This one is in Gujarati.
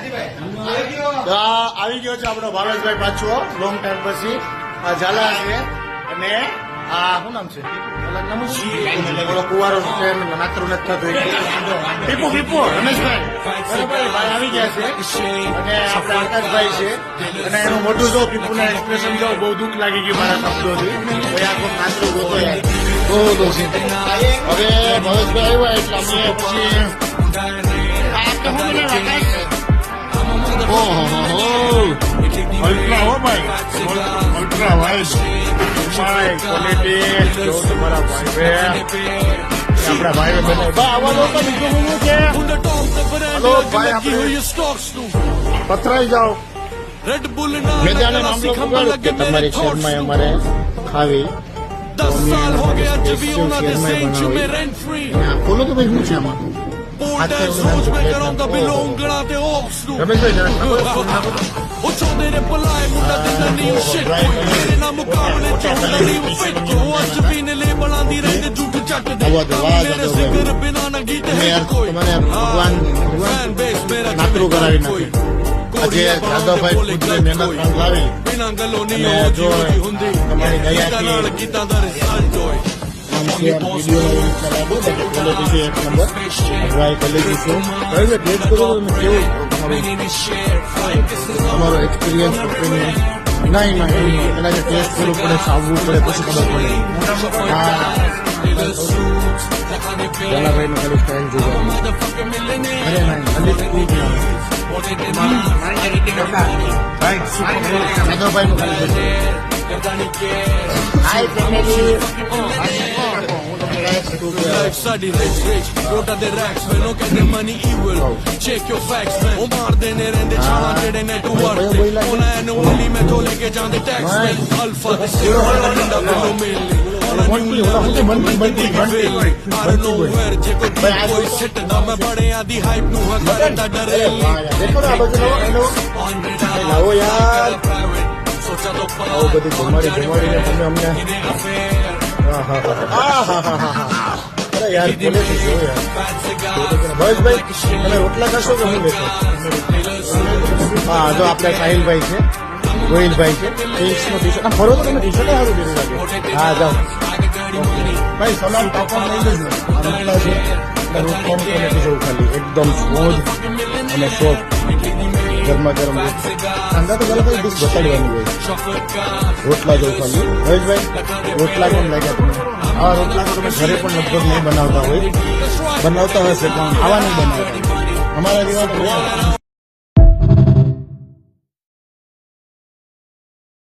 આવી ગયો છે આપણો ભાવેશભાઈ પાછો લોંગ ટાઈમ પછી ઝાલા છે અને શું નામ છે કુવારો છે નાતરું નથી થતું પીપુ પીપુ રમેશભાઈ બરાબર ભાઈ આવી ગયા છે અને આપણે આકાશભાઈ છે અને એનું મોઢું જો પીપુના એક્સપ્રેશન જો બહુ દુઃખ લાગી ગયું મારા શબ્દોથી ભાઈ આખો નાતરું ગોતો બહુ દોષી હવે ભાવેશભાઈ આવ્યા એટલે અમે પછી અલ્ટ્રા હો ભાઈ અલ્ટ્રા વાઇડ ક્વોલિટી જો તમારા ભાઈ આપણા ભાઈ બને આવાનો પણ બીજું શું છે હલો ભાઈ આપણે પથરાઈ જાઓ મેદાને મામલો પકડો કે તમારી શેરમાં અમારે ખાવી ખોલો તો ભાઈ શું છે આમાં નાતરું કરાવી નાખી આજે જાદવભાઈ મહેનત લાવી જો તમારી દયાથી તમારો એક્સપિરિયન્સ નહીં એના જે ટેસ્ટ કરવું પડે સાવવું પડે પછી ખબર પડે જલાભાઈનું ખાલી સ્ટાઇલ જોવાનું અરે જાદવભાઈનું Study rich, wrote the racks, man, look at the money evil. Check your facts, man. Omar dene rende chala tede net worth. Ona annually me to leke jande tax man. Alpha the zero, Linda below milli. I don't know where je ko boy sit da main bade adi hype nu ha karta dareli. લાવો યાર આવો બધી જમાડીને તમે અમને અરે યાર બોલે છે જો યાર ભાઈ તમે રોટલા ખાશો કે હું લેશો હા જો આપણા સાહિલભાઈ છે ગોહિલભાઈ છે ટીશર્ટ ટી શર્ટ ફરો તો તમે ટી શર્ટ સારું પહેરી લાગે હા જાઓ ભાઈ સલાડ પાપડ લઈ લેજો રોટલા છે રોટલા નથી જવું ખાલી એકદમ સ્મૂથ અને સોફ્ટ ગરમા ગરમ ઠંડા તો ગરમ ડીશ બતાડવાની હોય રોટલા જવું ખાલી ભાઈ રોટલા કેમ લાગ્યા તમે આ રોટલા તો તમે ઘરે પણ લગભગ નહીં બનાવતા હોય બનાવતા હશે પણ આવા નહીં બનાવતા અમારા જેવા